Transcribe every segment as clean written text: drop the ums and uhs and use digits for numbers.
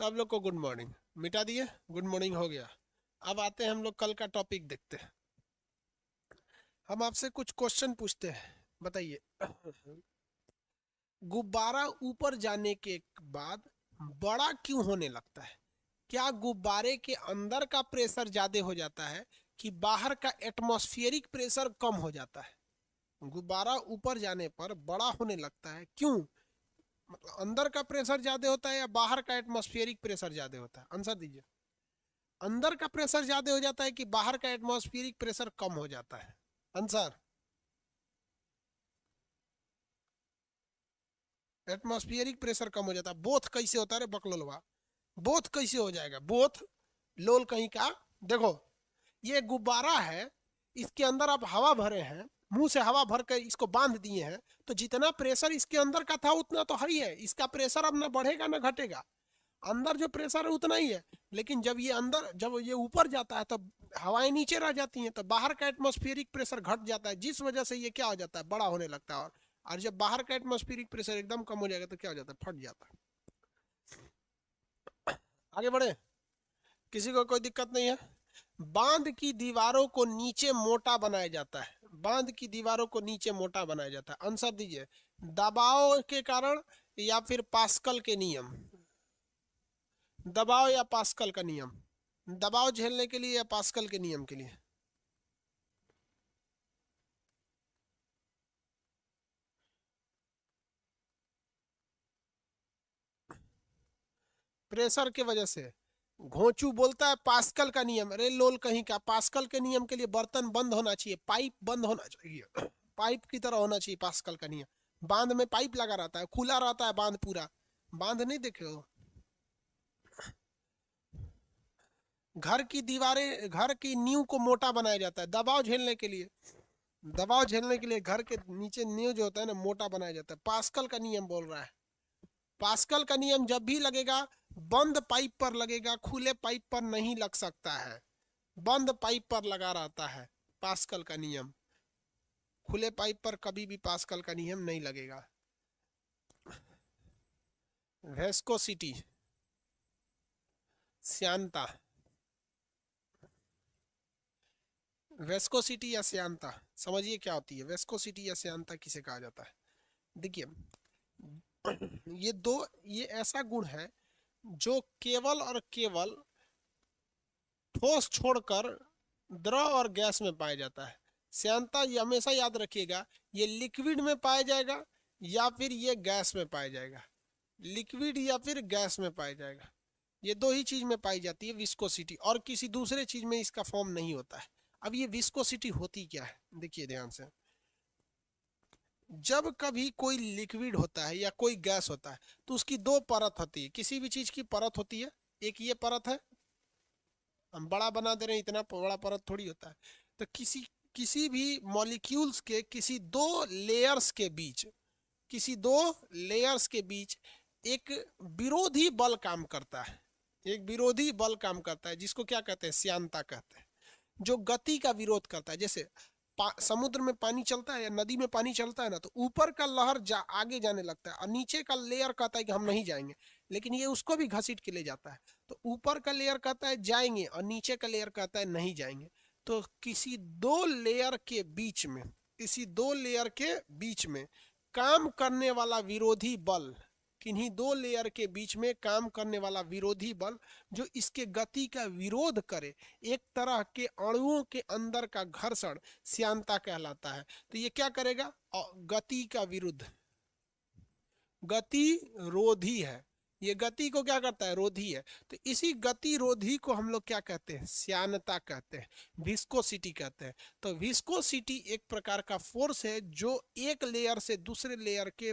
सब लोग को गुड मॉर्निंग मिटा दिए। गुड मॉर्निंग हो गया। अब आते हैं हम लोग कल का टॉपिक देखते हैं। हम आपसे कुछ क्वेश्चन पूछते हैं, बताइए। गुब्बारा ऊपर जाने के बाद बड़ा क्यों होने लगता है? क्या गुब्बारे के अंदर का प्रेशर ज्यादा हो जाता है कि बाहर का एटमॉस्फेरिक प्रेशर कम हो जाता है? गुब्बारा ऊपर जाने पर बड़ा होने लगता है, क्यों? मतलब अंदर का प्रेशर ज्यादा होता है या बाहर का एटमॉस्फेरिक प्रेशर ज्यादा होता है? आंसर दीजिए। अंदर का प्रेशर ज्यादा हो जाता है कि बाहर का एटमॉस्फेरिक प्रेशर कम हो जाता है? आंसर। एटमॉस्फेरिक प्रेशर कम हो जाता है। बोथ कैसे होता है रे बकलोलवा? बोथ कैसे हो जाएगा? बोथ लोल कहीं का। देखो, ये गुब्बारा है, इसके अंदर आप हवा भरे हैं, मुंह से हवा भर कर इसको बांध दिए हैं, तो जितना प्रेशर इसके अंदर का था उतना तो है ही है। इसका प्रेशर अब ना बढ़ेगा ना घटेगा। अंदर जो प्रेशर है उतना ही है। लेकिन जब ये ऊपर जाता है तो हवाएं नीचे रह जाती हैं, तो बाहर का एटमॉस्फेरिक प्रेशर घट जाता है, जिस वजह से ये क्या हो जाता है, बड़ा होने लगता है। और जब बाहर का एटमॉस्फेरिक प्रेशर एकदम कम हो जाएगा तो क्या हो जाता है, फट जाता है। आगे बढ़े, किसी को कोई दिक्कत नहीं है? बांध की दीवारों को नीचे मोटा बनाया जाता है। बांध की दीवारों को नीचे मोटा बनाया जाता है। आंसर दीजिए। दबाव के कारण या फिर पास्कल के नियम? दबाव या पास्कल का नियम? दबाव झेलने के लिए या पास्कल के नियम के लिए? प्रेशर के वजह से। घोंचू बोलता है पास्कल का नियम। अरे लोल कहीं का, पास्कल के नियम के लिए बर्तन बंद होना चाहिए, पाइप बंद होना चाहिए। पाइप की तरह होना चाहिए पास्कल का नियम। बांध में पाइप लगा रहता है, खुला रहता है बांध पूरा। बांध नहीं देखे हो? घर की दीवारें, घर की नींव को मोटा बनाया जाता है दबाव झेलने के लिए। दबाव झेलने के लिए घर के नीचे नींव जो होता है ना, मोटा बनाया जाता है। पास्कल का नियम बोल रहा है। पास्कल का नियम जब भी लगेगा, बंद पाइप पर लगेगा, खुले पाइप पर नहीं लग सकता है। बंद पाइप पर लगा रहता है पास्कल का नियम। खुले पाइप पर कभी भी पास्कल का नियम नहीं लगेगा। वेस्कोसिटी, श्यानता। वेस्कोसिटी या श्यानता, समझिए क्या होती है वेस्कोसिटी या श्यानता, किसे कहा जाता है? देखिए, ये ऐसा गुण है जो केवल और केवल ठोस छोड़कर द्रव और गैस में पाया जाता है। श्यानता, ये हमेशा याद रखिएगा, ये लिक्विड में पाया जाएगा या फिर ये गैस में पाया जाएगा। लिक्विड या फिर गैस में पाया जाएगा। ये दो ही चीज में पाई जाती है विस्कोसिटी, और किसी दूसरे चीज में इसका फॉर्म नहीं होता है। अब ये विस्कोसिटी होती क्या है, देखिए ध्यान से। जब कभी कोई लिक्विड होता है या कोई गैस होता है तो उसकी दो परत होती है। किसी भी चीज की परत होती है, एक ये परत है, हम बड़ा बना दे रहे हैं, इतना बड़ा परत थोड़ी होता है। तो किसी किसी भी मॉलिक्यूल्स के किसी दो लेयर्स के बीच, किसी दो लेयर्स के बीच एक विरोधी बल काम करता है। एक विरोधी बल काम करता है, जिसको क्या कहते हैं, श्यानता कहते हैं। जो गति का विरोध करता है। जैसे समुद्र में पानी चलता है या नदी में पानी चलता है ना, तो ऊपर का लहर आगे जाने लगता है और नीचे का लेयर कहता है कि हम नहीं जाएंगे, लेकिन ये उसको भी घसीट के ले जाता है। तो ऊपर का लेयर कहता है जाएंगे और नीचे का लेयर कहता है नहीं जाएंगे। तो किसी दो लेयर के बीच में, किसी दो लेयर के बीच में काम करने वाला विरोधी बल, किन्हीं दो लेयर के बीच में काम करने वाला विरोधी बल जो इसके गति का विरोध करे, एक तरह के अणुओं के अंदर का घर्षण श्यानता कहलाता है। तो ये क्या करेगा, गति का विरुद्ध, गति रोधी है। ये गति को क्या करता है, रोधी है। तो इसी गति रोधी को हम लोग क्या कहते हैं, श्यानता कहते हैं, विस्कोसिटी कहते हैं। तो विस्कोसिटी एक प्रकार का फोर्स है जो एक लेयर से दूसरे लेयर के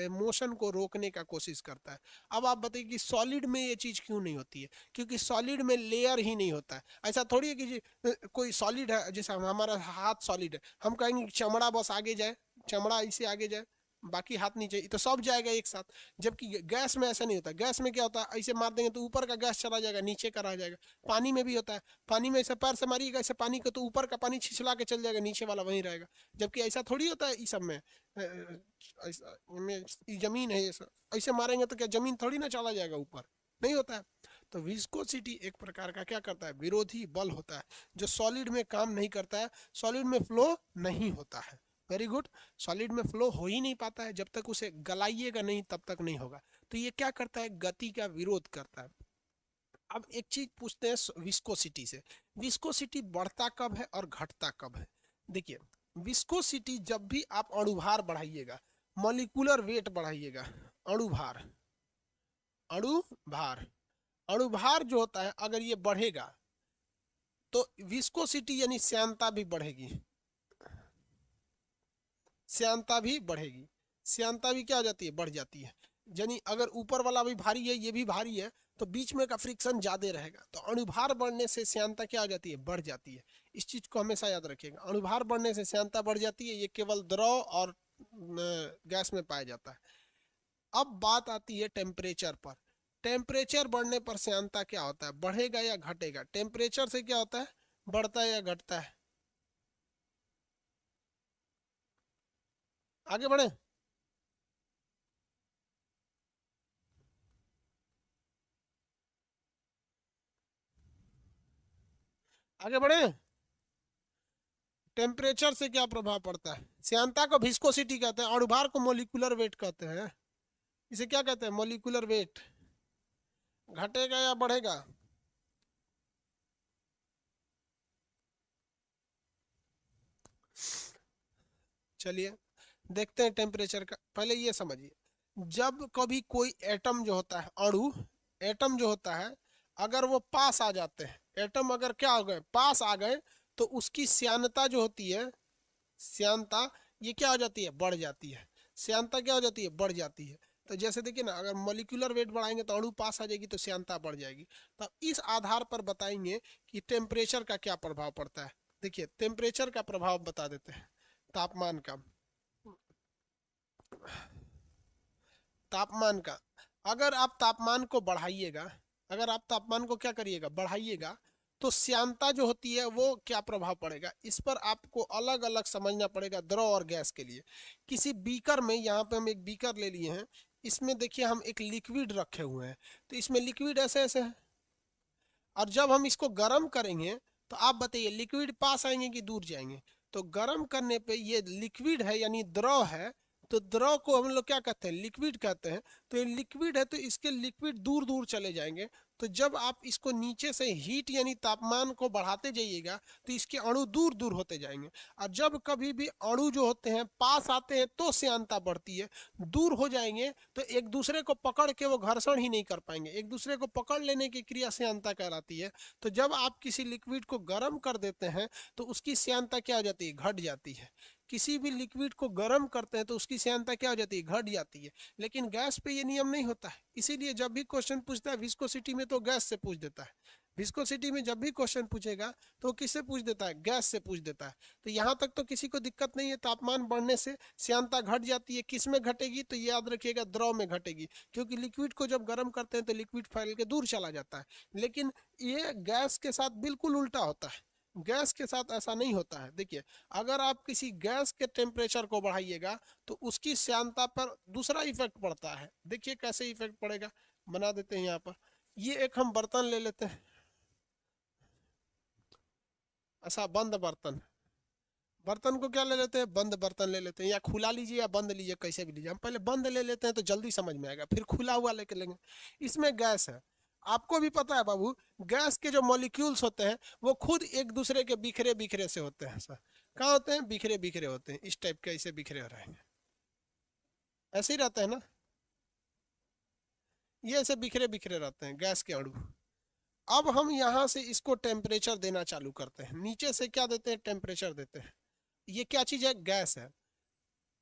मोशन को रोकने का कोशिश करता है। अब आप बताइए कि सॉलिड में ये चीज क्यों नहीं होती है? क्योंकि सॉलिड में लेयर ही नहीं होता है। ऐसा थोड़ी है कि कोई सॉलिड है, जैसे हमारा हाथ सॉलिड है, हम कहेंगे चमड़ा बस आगे जाए, चमड़ा इसे आगे जाए, बाकी हाथ नीचे, तो सब जाएगा एक साथ। जबकि गैस में ऐसा नहीं होता। गैस में क्या होता है, ऐसे मार देंगे तो ऊपर का गैस चला जाएगा, नीचे का रह जाएगा। पानी में भी होता है, पानी में ऐसे पैर से मारिएगा ऐसे पानी को, तो ऊपर का पानी छिछला के चल जाएगा, नीचे वाला वहीं रहेगा। जबकि ऐसा थोड़ी होता है इस सब में। जमीन है, ऐसा ऐसे मारेंगे तो क्या जमीन थोड़ी ना चला जाएगा ऊपर? नहीं होता है। तो विस्कोसिटी एक प्रकार का क्या करता है, विरोधी बल होता है, जो सॉलिड में काम नहीं करता है, सॉलिड में फ्लो नहीं होता है। Very good. सॉलिड में फ्लो हो ही नहीं पाता है, जब तक उसे गलाइएगा नहीं तब तक नहीं होगा। तो ये क्या करता है, गति का विरोध करता है। अब एक चीज पूछते हैं विस्कोसिटी से, विस्कोसिटी बढ़ता कब है और घटता कब है। देखिए, विस्कोसिटी जब भी आप अणुभार बढ़ाइएगा, मॉलिक्यूलर वेट बढ़ाइएगा, अणुभार, अणुभार, अणुभार जो होता है अगर ये बढ़ेगा तो विस्कोसिटी यानी श्यानता भी बढ़ेगी, श्यानता भी बढ़ेगी, श्यानता भी क्या हो जाती है, बढ़ जाती है। यानी अगर ऊपर वाला भी भारी है ये भी भारी है तो बीच में का फ्रिक्शन ज्यादा रहेगा, तो अणुभार बढ़ने से श्यानता क्या हो जाती है, बढ़ जाती है। इस चीज को हमेशा याद रखिएगा, अणुभार बढ़ने से श्यानता बढ़ जाती है। ये केवल द्रव और गैस में पाया जाता है। अब बात आती है टेम्परेचर पर। टेम्परेचर बढ़ने पर श्यानता क्या होता है, बढ़ेगा या घटेगा। टेम्परेचर से क्या होता है, बढ़ता है या घटता है। आगे बढ़े, आगे बढ़े। टेम्परेचर से क्या प्रभाव पड़ता है, श्यानता को विस्कोसिटी कहते हैं, अणुभार को मोलिकुलर वेट कहते हैं। इसे क्या कहते हैं, मोलिकुलर वेट। घटेगा या बढ़ेगा, चलिए देखते हैं टेम्परेचर का। पहले ये समझिए, जब कभी कोई एटम जो होता है, अणु, एटम जो होता है, अगर वो पास आ जाते हैं, एटम अगर क्या हो गए, पास आ गए, तो उसकी श्यानता जो होती है, श्यानता ये क्या हो जाती है, बढ़ जाती है। श्यानता क्या हो जाती है, बढ़ जाती है। तो जैसे देखिए ना, अगर मॉलिक्यूलर वेट बढ़ाएंगे तो अणु पास आ जाएगी तो श्यानता बढ़ जाएगी। तो इस आधार पर बताएंगे कि टेम्परेचर का क्या प्रभाव पड़ता है। देखिए, टेम्परेचर का प्रभाव बता देते हैं, तापमान का, तापमान का। अगर आप तापमान को बढ़ाइएगा, अगर आप तापमान को क्या करिएगा, बढ़ाइएगा, तो श्यानता जो होती है वो क्या प्रभाव पड़ेगा, इस पर आपको अलग अलग समझना पड़ेगा द्रव और गैस के लिए। किसी बीकर में, यहाँ पे हम एक बीकर ले लिए हैं, इसमें देखिए हम एक लिक्विड रखे हुए हैं, तो इसमें लिक्विड ऐसे ऐसे है, और जब हम इसको गर्म करेंगे तो आप बताइए लिक्विड पास आएंगे कि दूर जाएंगे। तो गर्म करने पे ये लिक्विड है यानी द्रव है, तो द्रव को हम लोग क्या कहते हैं, लिक्विड कहते हैं। तो ये लिक्विड है तो इसके लिक्विड दूर दूर चले जाएंगे। तो जब आप इसको नीचे से हीट यानी तापमान को बढ़ाते जाइएगा तो इसके अणु दूर दूर होते जाएंगे। और जब कभी भी अणु जो होते हैं पास आते हैं तो श्यानता बढ़ती है, दूर हो जाएंगे तो एक दूसरे को पकड़ के वो घर्षण ही नहीं कर पाएंगे, एक दूसरे को पकड़ लेने की क्रिया श्यानता कहलाती है। तो जब आप किसी लिक्विड को गर्म कर देते हैं तो उसकी श्यानता क्या हो जाती है, घट जाती है। किसी भी लिक्विड को गर्म करते हैं तो उसकी श्यानता क्या हो जाती है, घट जाती है। लेकिन गैस पे ये नियम नहीं होता है, इसीलिए जब भी क्वेश्चन पूछता है विस्कोसिटी में तो गैस से पूछ देता है। विस्कोसिटी में जब भी क्वेश्चन पूछेगा तो किससे पूछ देता है, गैस से पूछ देता है। तो यहाँ तक तो किसी को दिक्कत नहीं है, तापमान बढ़ने से श्यानता घट जाती है। किस में घटेगी, तो ये याद रखिएगा द्रव में घटेगी, क्योंकि लिक्विड को जब गर्म करते हैं तो लिक्विड फैल के दूर चला जाता है। लेकिन ये गैस के साथ बिल्कुल उल्टा होता है, गैस के साथ ऐसा नहीं होता है। देखिए, अगर आप किसी गैस के टेम्परेचर को बढ़ाइएगा तो उसकी श्यानता पर दूसरा इफेक्ट पड़ता है। देखिए कैसे इफेक्ट पड़ेगा, बना देते हैं यहाँ पर। ये एक हम बर्तन ले लेते हैं, ऐसा बंद बर्तन, बर्तन को क्या ले लेते हैं, बंद बर्तन ले लेते हैं, या खुला लीजिए या बंद लीजिए, कैसे भी लीजिए। हम पहले बंद ले लेते हैं तो जल्दी समझ में आएगा, फिर खुला हुआ लेके लेंगे। इसमें गैस है, आपको भी पता है बाबू, गैस के जो मॉलिक्यूल्स होते हैं वो खुद एक दूसरे के बिखरे बिखरे से होते हैं। सर कहाँ होते हैं, बिखरे बिखरे होते हैं, इस टाइप के ऐसे बिखरे हो रहे हैं, ऐसे ही रहते हैं ना, ये ऐसे बिखरे बिखरे रहते हैं गैस के अणु। अब हम यहाँ से इसको टेम्परेचर देना चालू करते हैं, नीचे से क्या देते हैं, टेम्परेचर देते हैं। ये क्या चीज़ है, गैस है।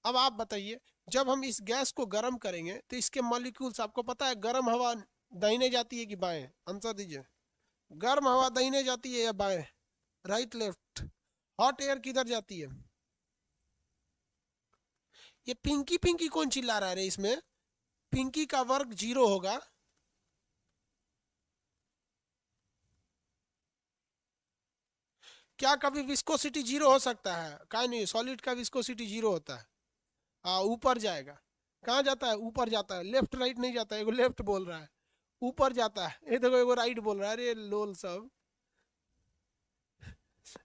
अब आप बताइए, जब हम इस गैस को गर्म करेंगे तो इसके मॉलिक्यूल्स, आपको पता है गर्म हवा दाहिने जाती है कि बाएं, आंसर दीजिए। गर्म हवा दाहिने जाती है या बाएं, राइट लेफ्ट। हॉट एयर किधर जाती है। ये पिंकी पिंकी कौन चिल्ला रहा है इसमें, पिंकी का वर्ग 0 होगा। क्या कभी विस्कोसिटी 0 हो सकता है, क्या नहीं, सॉलिड का विस्कोसिटी 0 होता है। हाँ ऊपर जाएगा, कहाँ जाता है, ऊपर जाता है, लेफ्ट राइट नहीं जाता है, लेफ्ट बोल रहा है, ऊपर जाता है। ये देखो एगो राइट बोल रहा है, अरे लोल सब,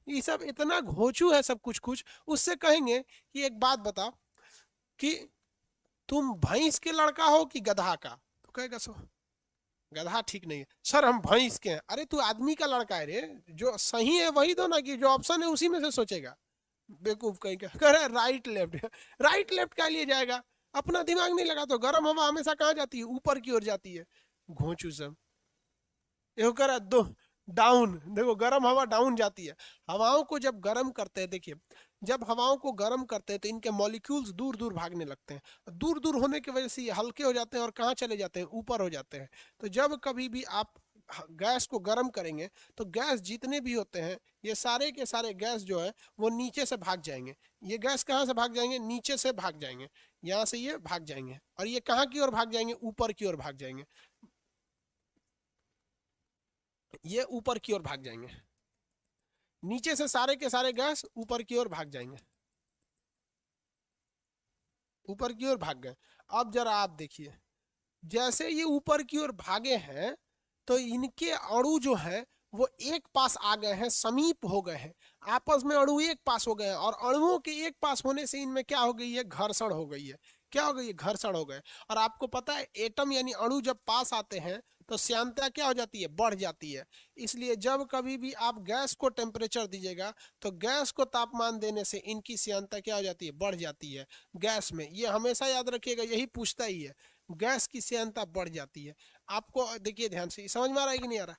ये सब इतना घोंचू है सब कुछ कुछ। उससे कहेंगे कि एक बात बताओ कि तुम भैंस के लड़का हो कि गधा का, तो कहेगा सो गधा ठीक नहीं है। सर हम भैंस के हैं, अरे तू आदमी का लड़का है रे, जो सही है वही दो ना, कि जो ऑप्शन है उसी में से सोचेगा। बेवकूफ कहीं का, कह रहे राइट लेफ्ट, राइट लेफ्ट क्या लिए जाएगा, अपना दिमाग नहीं लगा तो गर्म हवा हमेशा कहाँ जाती है, ऊपर की ओर जाती है। घोंचू सब ये कर दो डाउन, देखो गर्म हवा डाउन जाती है। हवाओं को जब गर्म करते हैं, देखिए जब हवाओं को गर्म करते हैं तो इनके मॉलिक्यूल्स दूर दूर भागने लगते हैं, दूर दूर होने की वजह से ये हल्के हो जाते हैं और कहाँ चले जाते हैं, ऊपर हो जाते हैं। तो जब कभी भी आप गैस को गर्म करेंगे तो गैस जितने भी होते हैं ये सारे के सारे गैस जो है वो नीचे से भाग जाएंगे। ये गैस कहाँ से भाग जाएंगे, नीचे से भाग जाएंगे, यहाँ से ये भाग जाएंगे और ये कहाँ की ओर भाग जाएंगे, ऊपर की ओर भाग जाएंगे। ये ऊपर की ओर भाग जाएंगे, नीचे से सारे के सारे गैस ऊपर की ओर भाग जाएंगे, ऊपर की ओर भाग गए। अब जरा आप देखिए, जैसे ये ऊपर की ओर भागे हैं तो इनके अणु जो है वो एक पास आ गए हैं, समीप हो गए हैं, आपस में अणु एक पास हो गए हैं। और अणुओं के एक पास होने से इनमें क्या हो गई है, घर्षण हो गई है। क्या हो गई है, घर्षण हो गए। और आपको पता है एटम यानी अणु जब पास आते हैं तो श्यानता क्या हो जाती है, बढ़ जाती है। इसलिए जब कभी भी आप गैस को टेम्परेचर दीजिएगा तो गैस को तापमान देने से इनकी श्यानता क्या हो जाती है, बढ़ जाती है। गैस में ये हमेशा याद रखिएगा, यही पूछता ही है, गैस की श्यानता बढ़ जाती है। आपको देखिए ध्यान से, समझ में आ रहा है कि नहीं आ रहा।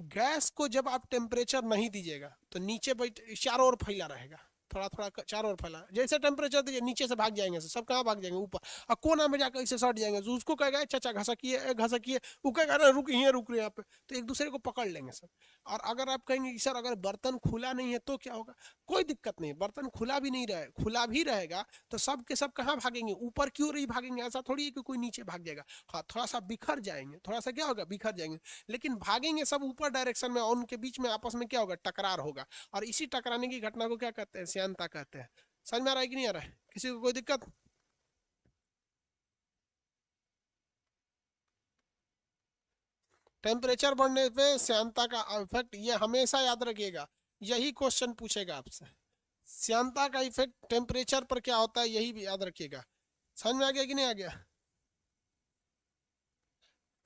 गैस को जब आप टेम्परेचर नहीं दीजिएगा तो नीचे बैठ चारों ओर फैला रहेगा, थोड़ा थोड़ा चारों ओर फैला। जैसे टेम्परेचर दीजिए नीचे से भाग जाएंगे, सब कहाँ भाग जाएंगे, ऊपर। और कोना में जाकर ऐसे सट जाएंगे, तो उसको कहेगा चाचा घसकिए घसकिए, वो कहेगा ना रुक रहे यहाँ पे, तो एक दूसरे को पकड़ लेंगे सब। और अगर आप कहेंगे कि सर अगर बर्तन खुला नहीं है तो क्या होगा, कोई दिक्कत नहीं, बर्तन खुला भी नहीं रहे, खुला भी रहेगा तो सब के सब कहाँ भागेंगे, ऊपर की ओर ही भागेंगे। ऐसा थोड़ी है कि कोई नीचे भाग जाएगा। हाँ थोड़ा सा बिखर जाएंगे, थोड़ा सा क्या होगा, बिखर जाएंगे, लेकिन भागेंगे सब ऊपर डायरेक्शन में और उनके बीच में आपस में क्या होगा, टकरार होगा। और इसी टकराने की घटना को क्या कहते हैं, श्यानता कहते हैं। समझ में आ रहा है कि नहीं आ रहा है, किसी को कोई दिक्कत। टेम्परेचर बढ़ने पे श्यानता का इफेक्ट, ये हमेशा याद रखिएगा, यही क्वेश्चन पूछेगा आपसे। श्यानता का इफेक्ट टेम्परेचर पर क्या होता है, यही भी याद रखिएगा। समझ में आ गया कि नहीं आ गया।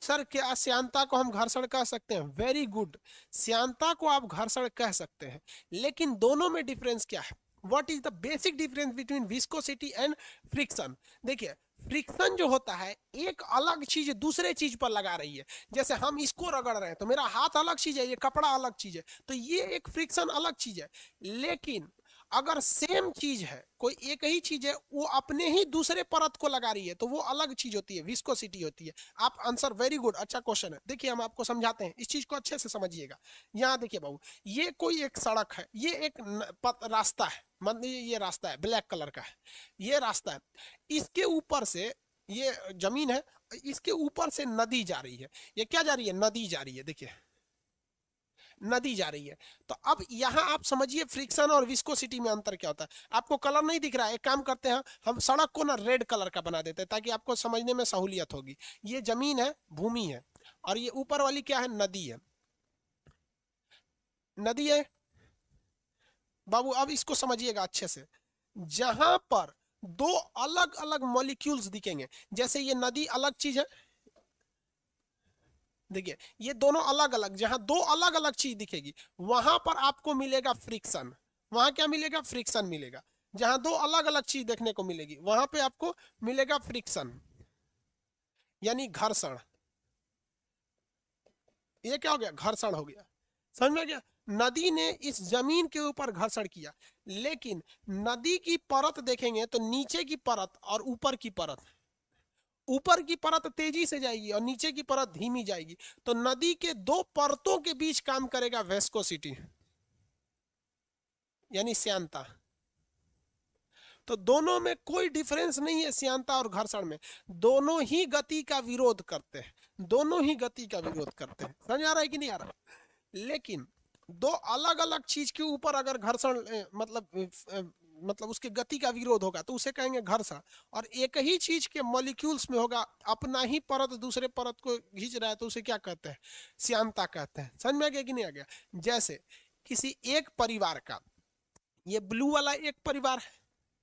सर क्या श्यानता को हम घर्षण कह सकते हैं, वेरी गुड, श्यानता को आप घर्षण कह सकते हैं। लेकिन दोनों में डिफरेंस क्या है, what is the basic difference between viscosity and friction. देखिए फ्रिक्शन जो होता है, एक अलग चीज दूसरे चीज पर लगा रही है। जैसे हम इसको रगड़ रहे हैं तो मेरा हाथ अलग चीज है, ये कपड़ा अलग चीज है, तो ये एक फ्रिक्शन अलग चीज है। लेकिन अगर सेम चीज है, कोई एक ही चीज है, वो अपने ही दूसरे परत को लगा रही है, तो वो अलग चीज होती है, विस्कोसिटी होती है। आप आंसर वेरी गुड, अच्छा क्वेश्चन है। देखिए हम आपको समझाते हैं, इस चीज को अच्छे से समझिएगा। यहाँ देखिए बाबू, ये कोई एक सड़क है, ये एक रास्ता है, मान लीजिए ये रास्ता है, ब्लैक कलर का है, ये रास्ता है। इसके ऊपर से ये जमीन है, इसके ऊपर से नदी जा रही है। ये क्या जा रही है, नदी जा रही है, देखिए नदी जा रही है। तो अब यहां आप समझिए फ्रिक्शन और विस्कोसिटी में अंतर क्या होता है। आपको कलर नहीं दिख रहा है, एक काम करते हैं, हम सड़क को ना रेड कलर का बना देते हैं ताकि आपको समझने में सहूलियत होगी। ये जमीन है, भूमि है, और ये ऊपर वाली क्या है, नदी है। नदी है बाबू, अब इसको समझिएगा अच्छे से। जहां पर दो अलग अलग मॉलिक्यूल्स दिखेंगे, जैसे ये नदी अलग चीज है, देखिए ये दोनों अलग अलग, जहां दो अलग अलग चीज दिखेगी वहां पर आपको मिलेगा फ्रिक्शन। वहां क्या मिलेगा, फ्रिक्शन मिलेगा। जहां दो अलग अलग चीज देखने को मिलेगी वहां पे आपको मिलेगा फ्रिक्शन, यानी घर्षण। ये क्या हो गया, घर्षण हो गया। समझ में गया, नदी ने इस जमीन के ऊपर घर्षण किया। लेकिन नदी की परत देखेंगे तो नीचे की परत और ऊपर की परत, ऊपर की परत तेजी से जाएगी और नीचे की परत धीमी जाएगी। तो नदी के दो परतों के बीच काम करेगा वेस्कोसिटी, यानी श्यानता। तो दोनों में कोई डिफरेंस नहीं है, श्यानता और घर्षण में। दोनों ही गति का विरोध करते हैं, दोनों ही गति का विरोध करते हैं। समझ आ रहा है कि नहीं आ रहा। लेकिन दो अलग अलग चीज के ऊपर अगर घर्षण मतलब मतलब उसके गति का विरोध होगा तो उसे कहेंगे घर्षण। और एक ही चीज के मॉलिक्यूल्स में होगा, अपना ही परत दूसरे परत को खींच रहा है तो उसे क्या कहते हैं, श्यानता कहते हैं। समझ में आ गया कि नहीं आ गया? जैसे किसी एक परिवार का, ये ब्लू वाला एक परिवार है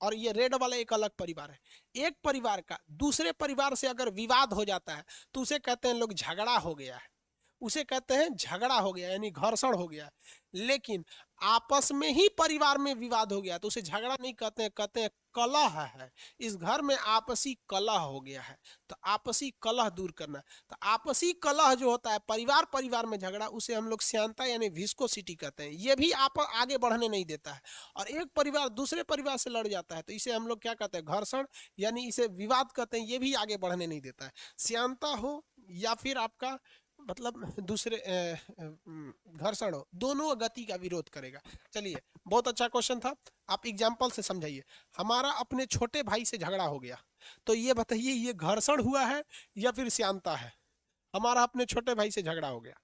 और ये रेड वाला एक अलग परिवार है। एक परिवार का दूसरे परिवार से अगर विवाद हो जाता है तो उसे कहते हैं लोग झगड़ा हो गया है, उसे कहते हैं झगड़ा हो गया यानी घर्षण हो गया। लेकिन आपस में ही परिवार में विवाद हो गया तो उसे झगड़ा नहीं कहते हैं, कहते हैं कलह है, इस घर में आपसी कलह हो गया है। तो आपसी कलह दूर करना, तो आपसी कलह जो होता है परिवार परिवार में झगड़ा, उसे हम लोग श्यानता यानी विस्कोसिटी कहते हैं। ये भी आप आगे बढ़ने नहीं देता है। और एक परिवार दूसरे परिवार से लड़ जाता है तो इसे हम लोग क्या कहते हैं, घर्षण यानी इसे विवाद कहते हैं, ये भी आगे बढ़ने नहीं देता है। श्यानता हो या फिर आपका मतलब दूसरे घर्षण हो, दोनों गति का विरोध करेगा। चलिए बहुत अच्छा क्वेश्चन था, आप एग्जाम्पल से समझाइए। हमारा अपने छोटे भाई से झगड़ा हो गया तो ये बताइए ये घर्षण हुआ है या फिर श्यानता है? हमारा अपने छोटे भाई से झगड़ा हो गया,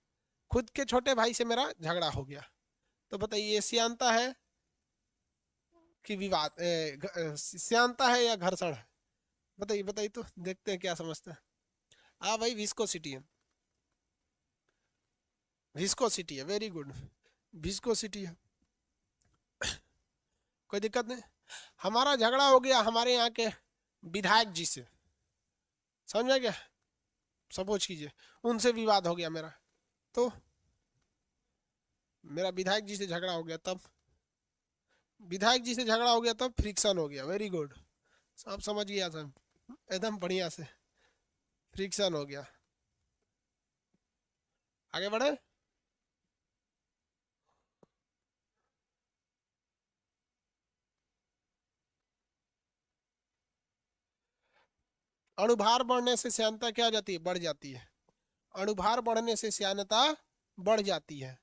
खुद के छोटे भाई से मेरा झगड़ा हो गया, तो बताइए ये श्यानता है कि विवाद, श्यानता है या घर्षण है? बताइए बताइए तो देखते हैं क्या समझते हैं। हाँ भाई विस्कोसिटी है, विस्कोसिटी है, वेरी गुड, विस्कोसिटी है, कोई दिक्कत नहीं। हमारा झगड़ा हो गया हमारे यहाँ के विधायक जी से, समझ में क्या, सपोज कीजिए उनसे विवाद हो गया मेरा, तो मेरा विधायक जी से झगड़ा हो गया, तब विधायक जी से झगड़ा हो गया तब फ्रिक्शन हो गया, वेरी गुड, सब समझ गया सब एकदम बढ़िया से, फ्रिक्शन हो गया। आगे बढ़े। अणुभार बढ़ने से श्यानता क्या हो जाती है, बढ़ जाती है। अणुभार बढ़ने से श्यानता बढ़ जाती है।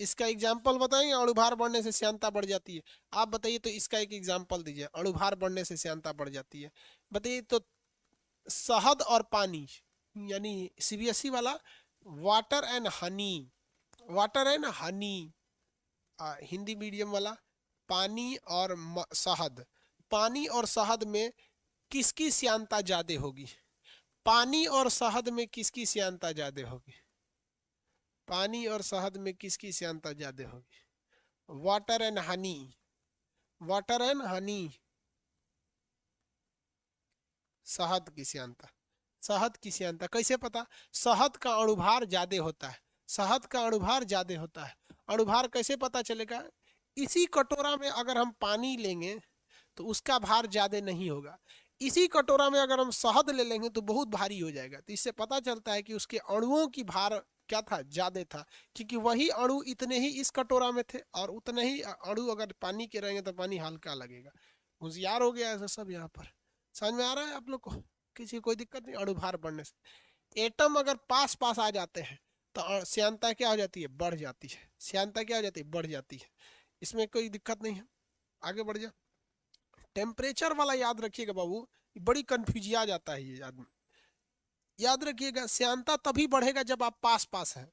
इसका एग्जाम्पल बताएंगे, अणुभार बढ़ने से श्यानता बढ़ जाती है। आप बताइए तो इसका एक एग्जाम्पल दीजिए, अणुभार बढ़ने से श्यानता बढ़ जाती है, बताइए तो। शहद और पानी यानी सीबीएसई वाला, water and honey, water and honey, Hindi medium वाला पानी और शहद, पानी और शहद में किसकी श्यानता ज्यादा होगी? पानी और शहद में किसकी श्यानता ज्यादा होगी? पानी और शहद में किसकी श्यानता ज्यादा होगी? Water and honey, water and honey, शहद की श्यानता, शहद की श्यानता कैसे पता? शहद का अणुभार ज्यादा होता है, शहद का अणुभार ज्यादा होता है। अणुभार कैसे पता चलेगा? इसी कटोरा में अगर हम पानी लेंगे तो उसका भार ज्यादा नहीं होगा, इसी कटोरा में अगर हम शहद ले लेंगे तो बहुत भारी हो जाएगा। तो इससे पता चलता है कि उसके अणुओं की भार क्या था, ज्यादा था, क्योंकि वही अणु इतने ही इस कटोरा में थे और उतने ही अणु अगर पानी के रहेंगे तो पानी हल्का लगेगा। होशियार हो गया ऐसा सब यहाँ पर, समझ में आ रहा है आप लोग को? किसी कोई दिक्कत नहीं? अणुभार बढ़ने से एटम अगर पास पास आ जाते हैं तो श्यानता क्या हो जाती है, बढ़ जाती है। श्यानता क्या हो जाती है, बढ़ जाती है, इसमें कोई दिक्कत नहीं है। आगे बढ़ जा। टेम्परेचर वाला याद रखिएगा बाबू, बड़ी कंफ्यूज आ जाता है ये आदमी। याद रखिएगा श्यानता तभी बढ़ेगा जब आप पास पास हैं,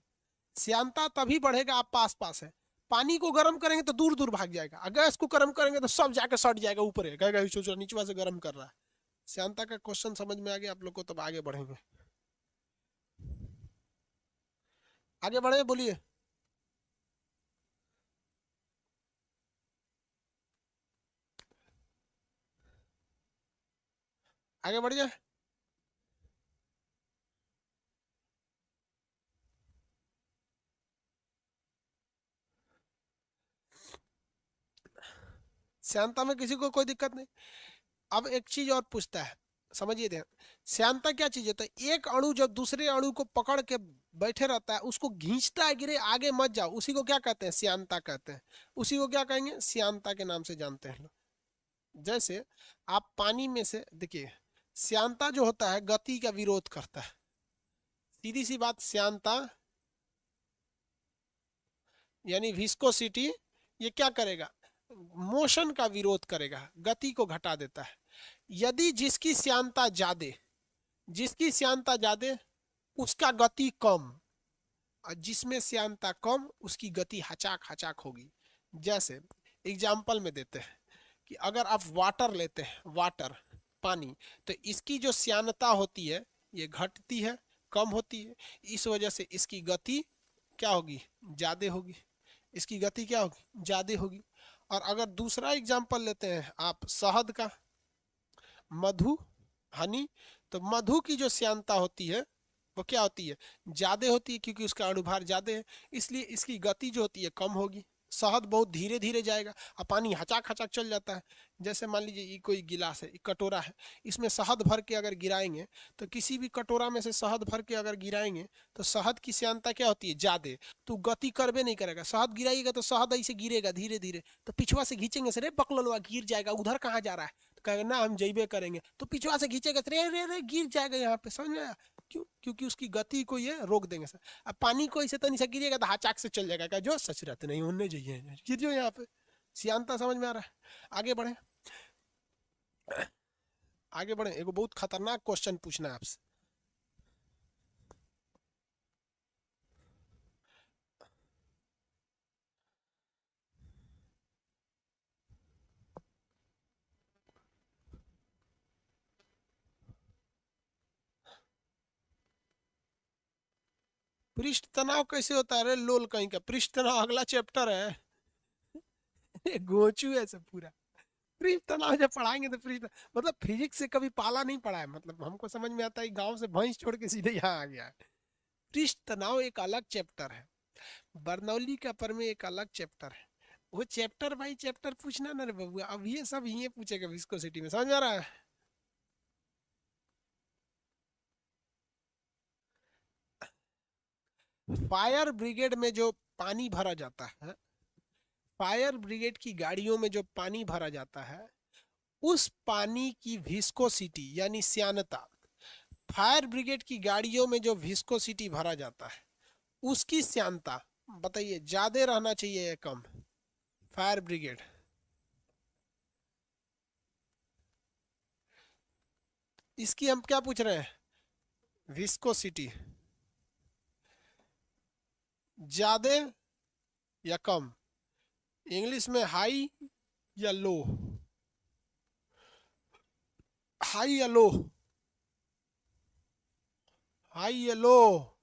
श्यानता तभी बढ़ेगा आप पास पास है। पानी को गर्म करेंगे तो दूर दूर भाग जाएगा, अगर गैस को गर्म करेंगे तो सब जाके सट जाएगा ऊपर है, कहेगा नीचे से गर्म कर रहा है। श्यानता का क्वेश्चन समझ में आ गया आप लोग को? तब आगे बढ़ेंगे, आगे बढ़े, बोलिए। आगे बढ़ जाए। श्यानता में किसी को कोई दिक्कत नहीं। अब एक चीज और पूछता है, समझिए ध्यान। श्यानता क्या चीज है? तो एक अणु जब दूसरे अणु को पकड़ के बैठे रहता है, उसको खींचता है, गिरे आगे मत जाओ, उसी को क्या कहते हैं, श्यानता कहते हैं। उसी को क्या कहेंगे, श्यानता के नाम से जानते हैं लोग। जैसे आप पानी में से देखिए, श्यानता जो होता है गति का विरोध करता है, सीधी सी बात। श्यानता यानी विस्कोसिटी, ये क्या करेगा, मोशन का विरोध करेगा, गति को घटा देता है। यदि जिसकी श्यानता ज्यादा, जिसकी श्यानता ज्यादा उसका गति कम, और जिसमें श्यानता कम उसकी गति हचाक हचाक होगी। जैसे एग्जाम्पल में देते हैं कि अगर आप वाटर लेते हैं, वाटर पानी, तो इसकी जो श्यानता होती है ये घटती है, कम होती है। इस वजह से इसकी गति क्या होगी, ज्यादा होगी। इसकी गति क्या होगी, ज्यादा होगी। और अगर दूसरा एग्जांपल लेते हैं आप शहद का, मधु, हनी, तो मधु की जो श्यानता होती है वो क्या होती है, ज्यादा होती है, क्योंकि उसका अणुभार ज्यादा है, इसलिए इसकी गति जो होती है कम होगी। शहद बहुत धीरे धीरे जाएगा और पानी हचाक हचाक चल जाता है। जैसे मान लीजिए ये कोई गिलास है, कटोरा है, इसमें शहद भर के अगर गिराएंगे, तो किसी भी कटोरा में से शहद भर के अगर गिराएंगे तो शहद की श्यानता क्या होती है, ज्यादा, तो गति करबे नहीं करेगा। शहद गिराइएगा तो शहद ऐसे गिरेगा धीरे धीरे, तो पिछवा से खींचेंगे से रे बकलवा गिर जाएगा, उधर कहाँ जा रहा है, तो कहेगा ना हम जइबे करेंगे, तो पिछवा से खींचेगा रे रे रे गिर जाएगा यहाँ पे, समझ में आया? क्यों? क्योंकि उसकी गति को ये रोक देंगे सर। अब पानी को ऐसे तनी सा गिरेगा तो हाचाक से चल जाएगा, क्या जो सच रहते नहीं उनने जाइए गिर जो यहाँ पे। सियानता समझ में आ रहा है? आगे बढ़े, आगे बढ़े। एगो बहुत खतरनाक क्वेश्चन पूछना है आपसे। पृष्ठ तनाव कैसे होता है रे लोल कहीं का? पृष्ठ तनाव अगला चैप्टर है। गोचू है सब पूरा। पृष्ठ तनाव जब पढ़ाएंगे तो पृष्ठ, मतलब फिजिक्स से कभी पाला नहीं पढ़ा है, मतलब हमको समझ में आता है गांव से भैंस छोड़ के सीधे यहाँ आ गया है। पृष्ठ तनाव एक अलग चैप्टर है, बर्नौली का पर में एक अलग चैप्टर है। वो चैप्टर बाई चैप्टर पूछना ना रे बबुआ, अब ये सब ये पूछेगा विस्कोसिटी में, समझ में आ रहा है? फायर ब्रिगेड में जो पानी भरा जाता है, फायर ब्रिगेड की गाड़ियों में जो पानी भरा जाता है, उस पानी की विस्कोसिटी यानी श्यानता, फायर ब्रिगेड की गाड़ियों में जो विस्कोसिटी भरा जाता है उसकी श्यानता बताइए, ज्यादा रहना चाहिए या कम? फायर ब्रिगेड, इसकी हम क्या पूछ रहे हैं, विस्कोसिटी ज्यादा या कम? इंग्लिश में हाई या लो, हाई या लो, हाई या लो?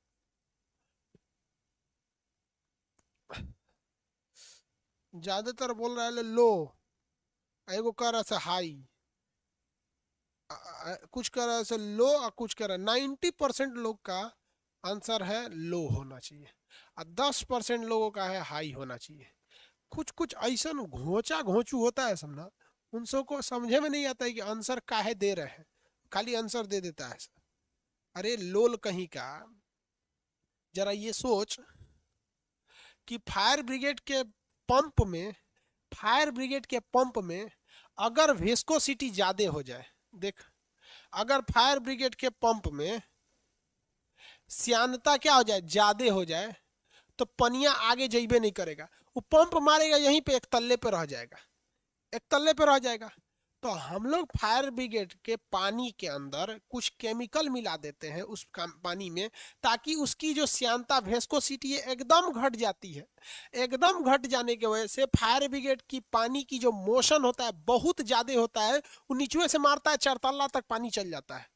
ज्यादातर बोल रहा है लो, एगो कह रहा है हाई, कुछ कह रहा है लो और कुछ कह रहा है। 90% लोग का आंसर है लो होना चाहिए और 10% लोगों का है हाई होना चाहिए। कुछ कुछ ऐसा घोचा घोचू होता है समझना, उन सबको समझे में नहीं आता है कि आंसर काहे दे रहे हैं, खाली आंसर दे देता है। अरे लोल कहीं का, जरा ये सोच कि फायर ब्रिगेड के पंप में, फायर ब्रिगेड के पंप में अगर विस्कोसिटी ज्यादा हो जाए, देख अगर फायर ब्रिगेड के पंप में श्यानता क्या हो जाए, ज्यादा हो जाए, तो पनिया आगे जइबे नहीं करेगा, वो पंप मारेगा यहीं पे एक तल्ले पे रह जाएगा, एक तल्ले पे रह जाएगा। तो हम लोग फायर ब्रिगेड के पानी के अंदर कुछ केमिकल मिला देते हैं उस पानी में, ताकि उसकी जो श्यानता वेस्कोसिटी है एकदम घट जाती है। एकदम घट जाने की वजह से फायर ब्रिगेड की पानी की जो मोशन होता है बहुत ज्यादा होता है, वो नीचे से मारता है, चरतल्ला तक पानी चल जाता है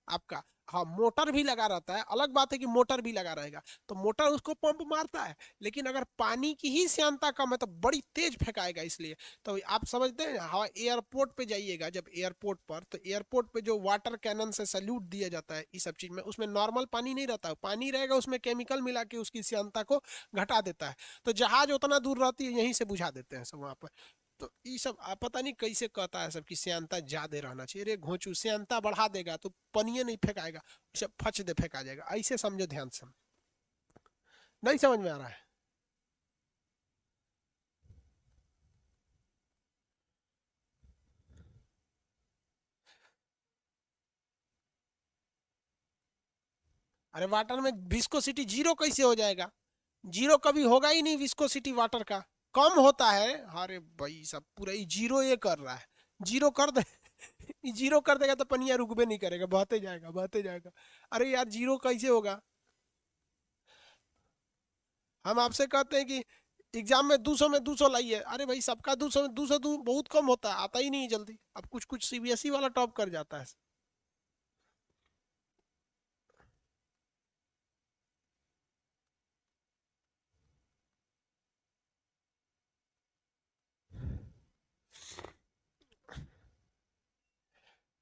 आपका। हाँ मोटर भी लगा रहता है, अलग बात है कि मोटर भी लगा रहेगा तो मोटर उसको पंप मारता है, लेकिन अगर पानी की ही श्यानता कम है तो बड़ी तेज फेंकाएगा। इसलिए तो आप समझते हैं, हवा एयरपोर्ट पे जाइएगा जब एयरपोर्ट पर, तो एयरपोर्ट पे जो वाटर कैनन से सैल्यूट दिया जाता है इस सब चीज में, उसमें नॉर्मल पानी नहीं रहता है, पानी रहेगा उसमें केमिकल मिला के उसकी श्यानता को घटा देता है। तो जहाज उतना दूर रहती है यहीं से बुझा देते हैं सब वहां पर। तो ये सब आप पता नहीं कैसे कहता है सबकी श्यानता ज्यादा रहना चाहिए। रे घोंचू, श्यानता बढ़ा देगा तो पनिये नहीं फेंकाएगा, सब फच दे फेंका जाएगा, ऐसे समझो ध्यान से। नहीं समझ में आ रहा है? अरे वाटर में विस्कोसिटी जीरो कैसे हो जाएगा? जीरो कभी होगा ही नहीं विस्कोसिटी वाटर का, कम होता है। अरे भाई सब पूरा ही जीरो ये कर रहा है, जीरो कर दे। जीरो कर देगा तो पनिया रुकबे नहीं करेगा, बहते जाएगा बहते जाएगा। अरे यार जीरो कैसे होगा? हम आपसे कहते हैं कि एग्जाम में 200 में 200 लाइए, अरे भाई सबका 200 में 200 बहुत कम होता है, आता ही नहीं जल्दी। अब कुछ कुछ सीबीएसई वाला टॉप कर जाता है।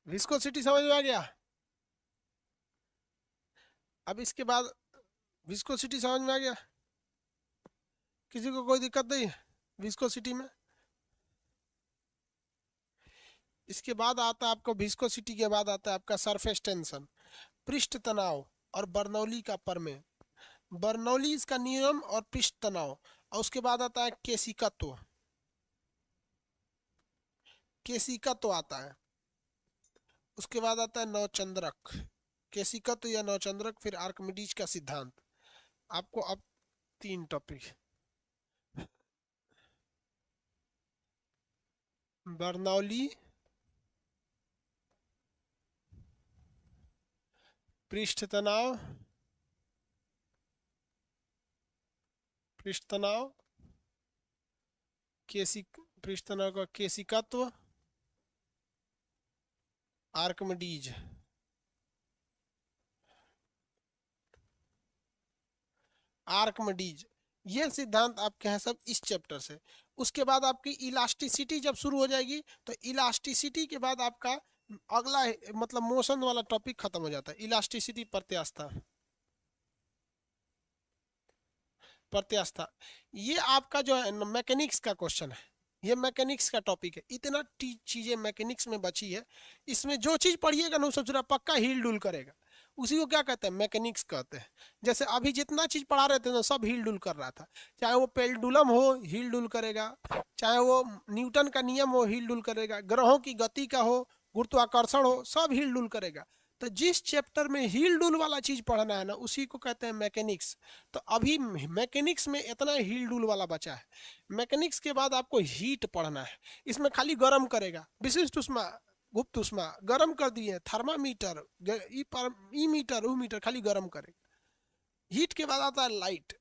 विस्कोसिटी समझ में आ गया? अब इसके बाद विस्कोसिटी समझ में आ गया? किसी को कोई दिक्कत नहीं है विस्कोसिटी में? इसके बाद आता है आपको, विस्कोसिटी के बाद आता है आपका सरफेस टेंशन, पृष्ठ तनाव और बर्नौली का प्रमेय। बर्नौली का नियम और पृष्ठ तनाव, और उसके बाद आता है केशिकत्व। केशिकत्व आता है, उसके बाद आता है नवचंद्रक। केशिकत्व या नवचंद्रक, फिर आर्किमिडीज का सिद्धांत। आपको अब 3 टॉपिक, बर्नौली, पृष्ठ तनाव, पृष्ठ तनाव, पृष्ठ तनाव का केशिकत्व, आर्किमिडीज। आर्किमिडीज, ये सिद्धांत आपके हैं सब इस चैप्टर से। उसके बाद आपकी इलास्टिसिटी जब शुरू हो जाएगी, तो इलास्टिसिटी के बाद आपका अगला मतलब मोशन वाला टॉपिक खत्म हो जाता है। इलास्टिसिटी, प्रत्यास्था, प्रत्यास्था, ये आपका जो है मैकेनिक्स का क्वेश्चन है। ये मैकेनिक्स का टॉपिक है। इतना चीजें मैकेनिक्स में बची है, इसमें जो चीज पढ़िएगा ना सब पक्का हिल डुल करेगा। उसी को क्या कहते हैं, मैकेनिक्स कहते हैं। जैसे अभी जितना चीज पढ़ा रहे थे ना सब हिल डुल कर रहा था, चाहे वो पेंडुलम हो हिल डुल करेगा, चाहे वो न्यूटन का नियम हो हिल डुल करेगा, ग्रहों की गति का हो, गुरुत्वाकर्षण हो, सब हिल डुल करेगा। तो जिस चैप्टर में हिल डुल वाला चीज पढ़ना है ना उसी को कहते हैं मैकेनिक्स। तो अभी मैकेनिक्स में इतना हिल डुल वाला बचा है। मैकेनिक्स के बाद आपको हीट पढ़ना है, इसमें खाली गर्म करेगा, विशिष्ट उष्मा, गुप्त उष्मा, गर्म कर दिए, थर्मामीटर, ई मीटर, ऊ मीटर, खाली गर्म करेगा। हीट के बाद आता है लाइट।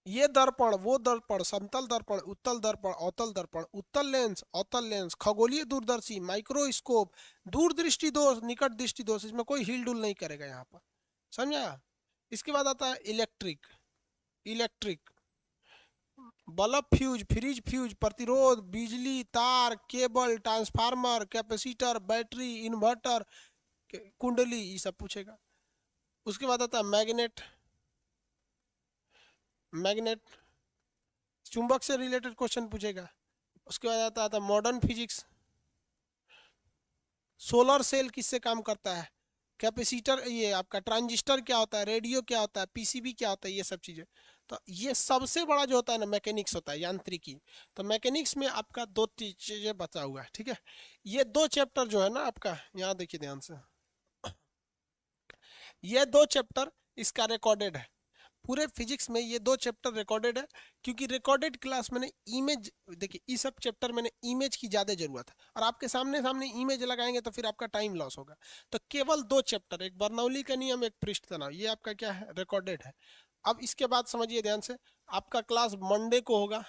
ये दर्पण, वो दर्पण, समतल दर्पण, उत्तल दर्पण, अवतल दर्पण, उत्तल लेंस, अवतल लेंस, खगोलीय दूरदर्शी, माइक्रोस्कोप, दूरदृष्टि दोष, निकट दृष्टि दोष, इसमें कोई हिल डुल नहीं करेगा यहाँ पर, समझा? इसके बाद आता है electric. Electric, bulb, fuse, fridge fuse, प्रतिरोध, बिजली तार, cable, transformer, capacitor, battery, inverter, कुंडली, ये सब पूछेगा। उसके बाद आता है मैग्नेट। मैग्नेट, चुंबक से रिलेटेड क्वेश्चन पूछेगा। उसके बाद आता है मॉडर्न फिजिक्स, सोलर सेल किससे काम करता है, कैपेसिटर, ये आपका ट्रांजिस्टर क्या होता है, रेडियो क्या होता है, पीसीबी क्या होता है, ये सब चीजें। तो ये सबसे बड़ा जो होता है ना मैकेनिक्स होता है, यांत्रिकी। तो मैकेनिक्स में आपका 2 चीजें बचा हुआ है, ठीक है। ये 2 चैप्टर जो है ना आपका, यहाँ देखिए ध्यान से, ये 2 चैप्टर इसका रिकॉर्डेड है। पूरे फिजिक्स में ये 2 चैप्टर रिकॉर्डेड है, क्योंकि रिकॉर्डेड क्लास मैंने इमेज, देखिए इस सब चैप्टर मैंने इमेज की ज़्यादा जरूरत है, और आपके सामने सामने इमेज लगाएंगे तो फिर आपका टाइम लॉस होगा। तो केवल 2 चैप्टर, एक बर्नौली का नियम, एक पृष्ठ तनाव, ये आपका क्या है, रिकॉर्डेड है। अब इसके बाद समझिए ध्यान से, आपका क्लास मंडे को होगा।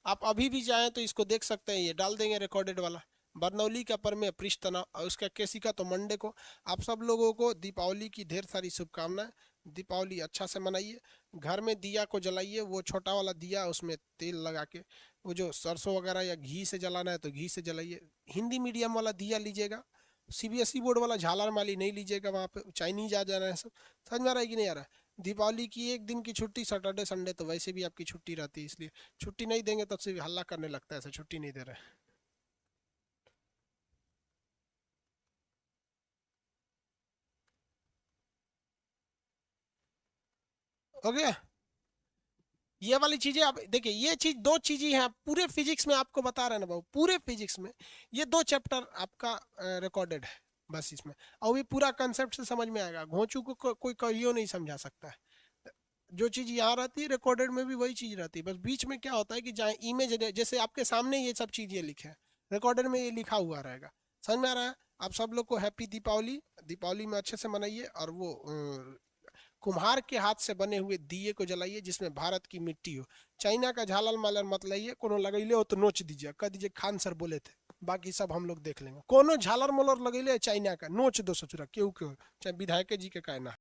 आप अभी भी चाहें तो इसको देख सकते हैं, ये डाल देंगे रिकॉर्डेड वाला, बर्नौली का प्रमेय, पृष्ठ तनाव, और उसका केसिका तो मंडे को। आप सब लोगों को दीपावली की ढेर सारी शुभकामनाएं। दीपावली अच्छा से मनाइए, घर में दिया को जलाइए, वो छोटा वाला दिया उसमें तेल लगा के, वो जो सरसों वगैरह या घी से जलाना है तो घी से जलाइए। हिंदी मीडियम वाला दिया लीजिएगा, सीबीएसई बोर्ड वाला झालर माली नहीं लीजिएगा, वहाँ पे चाइनीज आ जाना है सब। समझ में आ रहा है कि नहीं आ रहा है? दीपावली की 1 दिन की छुट्टी, सैटरडे संडे तो वैसे भी आपकी छुट्टी रहती है, इसलिए छुट्टी नहीं देंगे तब से हल्ला करने लगता है, ऐसा छुट्टी नहीं दे रहे। हो गया? ये वाली चीजें आप देखिए, ये चीज 2 चीजें हैं पूरे फिजिक्स में, आपको बता रहे हैं ना बाबू, पूरे फिजिक्स में ये 2 चैप्टर आपका रिकॉर्डेड है बस इसमें। और भी पूरा कंसेप्ट से समझ में आएगा, घोंचू को कोई कहियो नहीं समझा सकता है। जो चीज यहाँ रहती है रिकॉर्डेड में भी वही चीज रहती है, बस बीच में क्या होता है कि जहाँ इमेज, जैसे आपके सामने ये सब चीजें लिखे हैं, रिकॉर्डेड में ये लिखा हुआ रहेगा। समझ में आ रहा है? आप सब लोग को हैप्पी दीपावली। दीपावली में अच्छे से मनाइए, और वो कुम्हार के हाथ से बने हुए दिए को जलाइए जिसमें भारत की मिट्टी हो। चाइना का झालर मालर मत लाइए, कोनो लगैले हो तो नोच दीजिए, कह दीजिए खान सर बोले थे, बाकी सब हम लोग देख लेंगे। कोनो झालर मोलर लगैले चाइना का नोच दो ससुरा, केहू के हो, चाहे विधायक जी के कहना।